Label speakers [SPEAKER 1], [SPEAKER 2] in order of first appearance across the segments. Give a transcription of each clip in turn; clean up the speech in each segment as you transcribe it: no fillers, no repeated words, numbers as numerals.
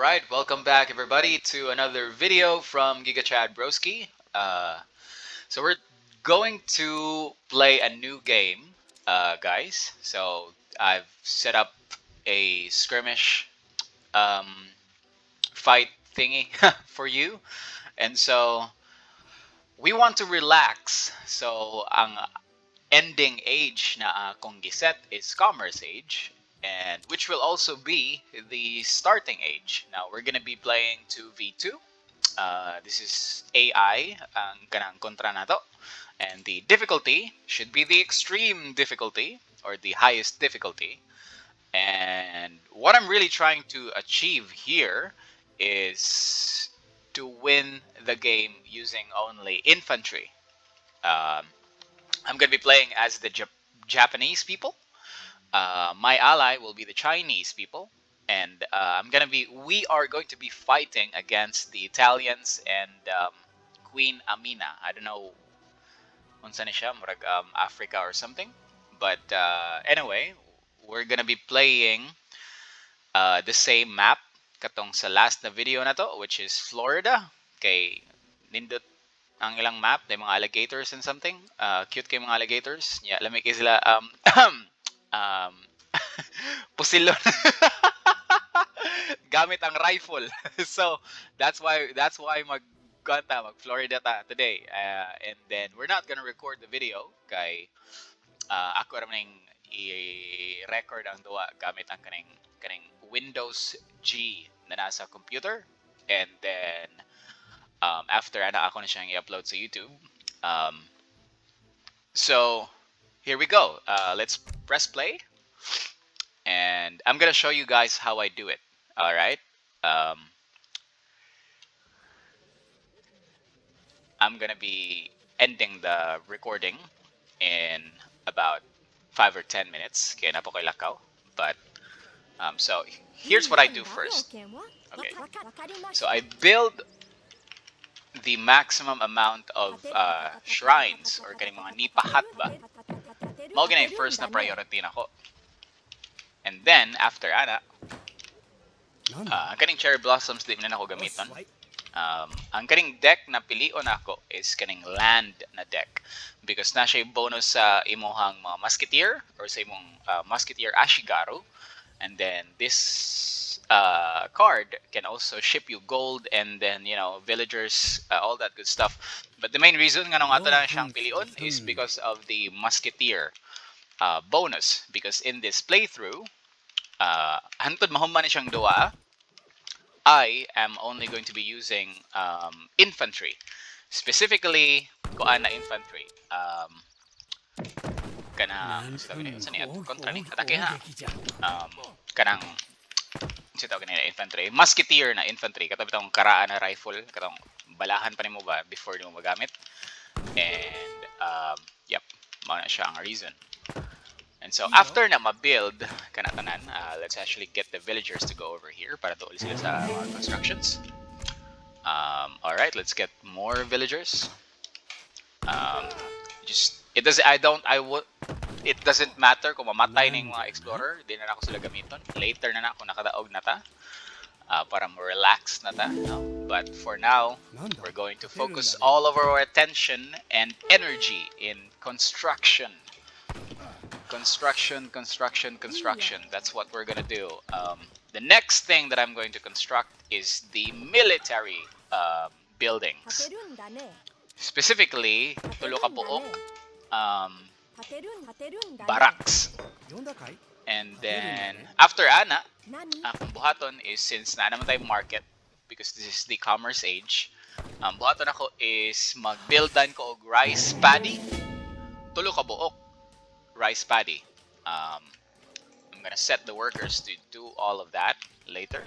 [SPEAKER 1] Alright, welcome back everybody to another video from GigaChad Broski. So we're going to play a new game, guys. So I've set up a skirmish um, fight thingy for you. And so we want to relax. So ang ending age na akong giset is Commerce Age, and which will also be the starting age. Now we're gonna be playing 2v2. This is AI ang kanang kontra nato, and the difficulty should be the extreme difficulty or the highest difficulty. And what I'm really trying to achieve here is to win the game using only infantry. Um, I'm going to be playing as the Japanese people. My ally will be the Chinese people, and we are going to be fighting against the Italians and Queen Amina. I don't know unsa ni siya, murag Africa or something. But anyway, we're gonna be playing the same map katong sa last na video na to, which is Florida. Kay nindot ang ilang map, may mga alligators and something. Cute kay mga alligators. Yeah, lamig kay sila um pusilon. Gamit ang rifle. So that's why mag Florida ta today. And then we're not gonna record the video kay ako ra maning i-record ang duwa gamit ang kaning Windows G na nasa computer, and then after ana ako na siyang i-upload sa YouTube. So here we go. Let's press play, and I'm gonna show you guys how I do it. All right. I'm gonna be ending the recording in about 5 or 10 minutes. Kaya na po kay lakaw. But so here's what I do first. Okay. So I build the maximum amount of shrines or kaning mga nipahat ba. Mao gina yung first na priority nako. And then after ana, kaning cherry blossoms di na ako gamiton. Ang kaning deck na pilion ako is kaning land na deck because na siya bonus sa imuhang mga musketeer or sa imong musketeer Ashigaru, and then this card can also ship you gold and then villagers, all that good stuff. But the main reason nga nung ato na siyang pilion is because of the musketeer bonus, because in this playthrough hantod mahuman ni siyang duwa, I am only going to be using infantry. Specifically, kuan na infantry. Kanang sabi niyo sa niya kontra ni atake ha. Kanang sitaw kanina infantry, musketeer na infantry katabi tong karaan na rifle, katong balahan pa nimo ba before nimo magamit. And yep, mao na siya ang reason. And so after na ma-build kanatanan, let's actually get the villagers to go over here para tuol sila sa mga constructions. All right, let's get more villagers. It doesn't matter kung mamatay ning mga explorer, di na ako sila gamiton. Later na ako nakadaog na ta para mo relax na ta, no? But for now, we're going to focus all of our attention and energy in construction. Construction. That's what we're gonna do. The next thing that I'm going to construct is the military buildings. Specifically, tulo ka buok barracks. And then after ana, akong buhaton is, since na naman tayo market, because this is the commerce age, buhaton ako is mag-buildan ko og rice paddy. Tulo ka buok rice paddy. I'm gonna set the workers to do all of that later.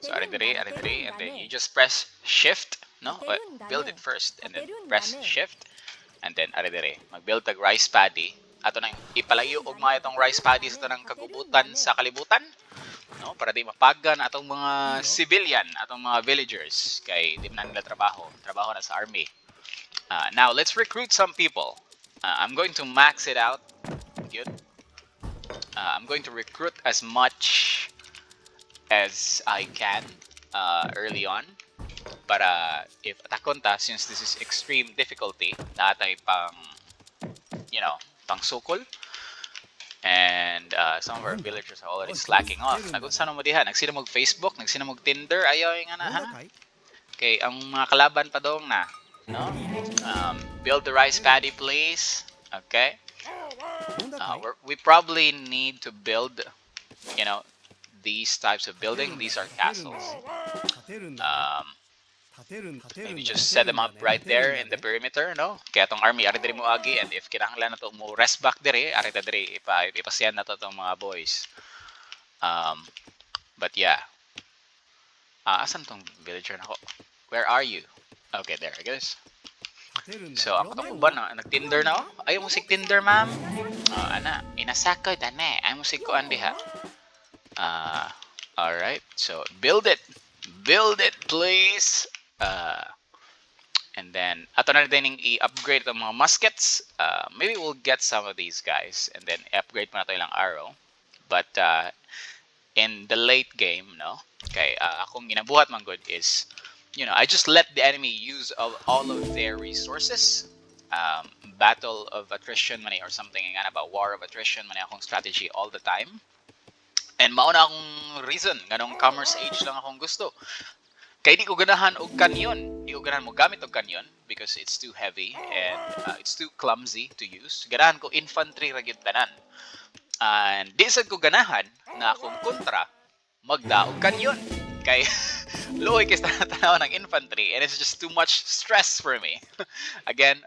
[SPEAKER 1] So aridiri, and then you just press shift, no? Build it first and then press shift, and then aridiri, mag-build tag rice paddy. Ato nang ipalayo og mga itong rice paddy sa tanang kagubutan sa kalibutan, no, para di mapagan atong mga civilian, atong mga villagers kay di man nila trabaho na sa army. Now let's recruit some people. I'm going to max it out yun. I'm going to recruit as much as I can early on. Para if attack on ta, since this is extreme difficulty, natay pang, you know, pang sukol. And some of our villagers are already slacking off. Nagunsa mo diha, nagsina mag Facebook, nagsina mag Tinder, ayaw nga na ha. Okay, ang mga kalaban pa dong na, no? Build the rice paddy, please. Okay. We probably need to build, you know, these types of building. These are castles. Maybe just set them up right there in the perimeter, no? Kaya tong army ari diri mo agi, and if kinahanglan na to mo rest back diri, ari ta diri ipasyan na to tong mga boys. But yeah. Asan tong villager nako? Where are you? Okay, there I guess. So ako tong ba na nag-Tinder na ako? Ayaw mo sig Tinder, ma'am? Ana, inasako dane. Ayaw mo sig ko andi ha. All right. So build it. Build it, please. And then ato na din i-upgrade ang mga muskets. Maybe we'll get some of these guys and then upgrade pa na to ilang arrow. But in the late game, no? Okay, akong ginabuhat man good is, you know, I just let the enemy use all of their resources. Battle of attrition man or something nga about war of attrition man akong strategy all the time. And mauna akong reason nganong commerce age lang akong gusto. Kaya di ko ganahan og kanyon. Di ko ganahan mo gamit og kanyon because it's too heavy and it's too clumsy to use. Ganahan ko infantry ra gyud tanan. And di sad ko ganahan na akong kontra magdaog kanyon. Kay luoy kay tanaw ng infantry and it's just too much stress for me. Again,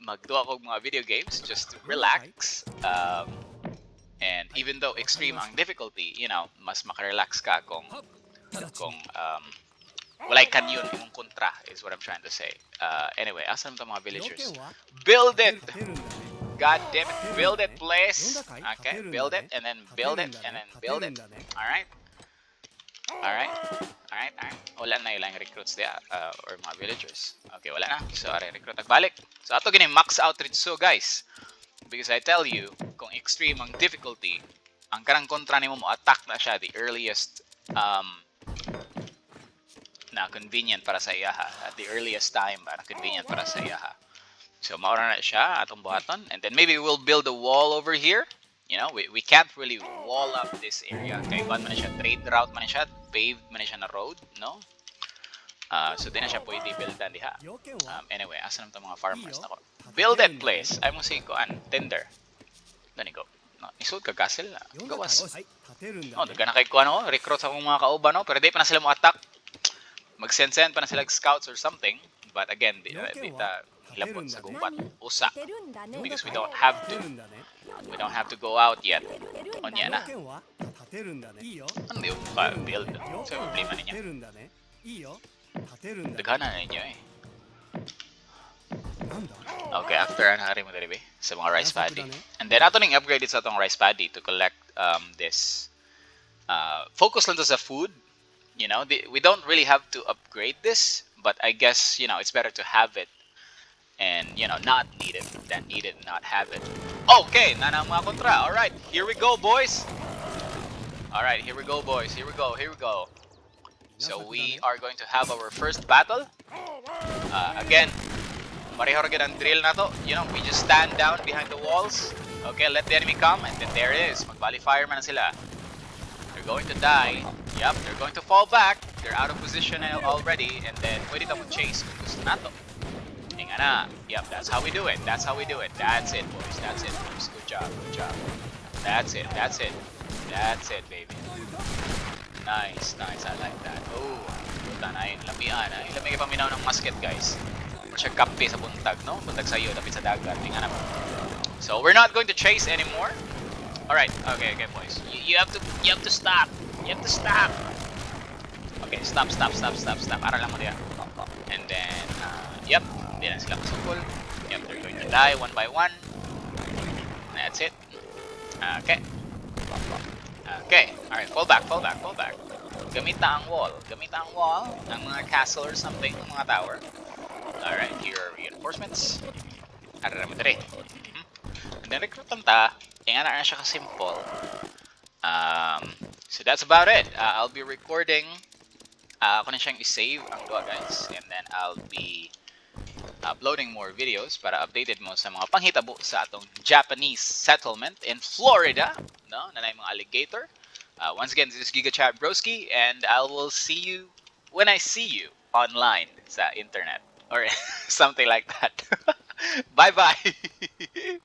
[SPEAKER 1] magduwa ko mga video games just to relax. And even though extreme ang difficulty, you know, mas makarelax ka kung walay kanyon imong kontra is what I'm trying to say. Anyway, asan to mga villagers? Build it! God damn it, build it, please! Okay, build it, and then build it, and then build it. Alright? Alright? Alright, alright. Wala na ilang recruits diya, or mga villagers. Okay, wala na. So, aray, recruit nagbalik. So, ato gini max outreach so, guys. Because I tell you, kung extreme ang difficulty, ang karang kontra nimo mo attack na siya the earliest na convenient para sa iya at the earliest time na convenient para sa iya. So maura na siya atong buhaton, and then maybe we'll build a wall over here. You know, we can't really wall up this area kay ban man siya trade route man siya, paved man siya na road, no? So di na siya pwede buildan diha. Anyway, asan ang mga farmers nako? Build it, please. Ay mo si kuan Tinder. Dani go. No, isod ka castle na. Gawas. Oh, daga na kay kuan no, recruit sa akong mga kauban no, pero di pa na sila mo attack. Mag-send pa na sila scouts or something. But again, di ta hilabot sa gubat usa because we don't have to go out yet. Onya na. Ano di pa build? So problema niya. Dagana na ninyo eh. Okay, after hari mo dali sa mga rice paddy. And then ato ning upgrade sa atong rice paddy to collect this focus lang to sa food. You know, we don't really have to upgrade this, but I guess, you know, it's better to have it and, you know, not need it than need it and not have it. Okay, na mga kontra. All right, here we go, boys. All right, here we go, boys. Here we go. Here we go. So we are going to have our first battle. Again, pareho ra gyud ang drill na to. You know, we just stand down behind the walls. Okay, let the enemy come, and then there it is. Mag-volley fire man na sila. They're going to die. Yep, they're going to fall back. They're out of position already, and then pwede ka mag-chase kung gusto na to. Hinga na. Yep, that's how we do it. That's how we do it. That's it, boys. That's it, boys. Good job. Good job. That's it. That's it. That's it, baby. Nice, nice. I like that. Oh, puta na yun. Lamian. Ilamig pa minaw ng musket, guys. Or siya kape sa buntag, no? Buntag sa iyo, tapit sa dagat. Hinga na. So we're not going to chase anymore. All right. Okay, okay, boys. You have to stop. You have to stop. Okay, stop. Ara lang mo diya. And then, yep, di na sila masukol. Yep, they're going to die one by one. That's it. Okay. Okay. Alright, fall back. Gamit na ang wall. Ng mga castle or something, ng mga tower. Alright, here are reinforcements. Ara mo dire. And then recruitan ta. bata. Nga na siya ka-simple. So that's about it. I'll be recording. Ako na siyang i-save ang duwa, guys. And then I'll be uploading more videos para updated mo sa mga panghitabo sa atong Japanese settlement in Florida, no? Na mga alligator. Once again, this is Giga Chad Broski, and I will see you when I see you online sa internet or something like that. Bye bye.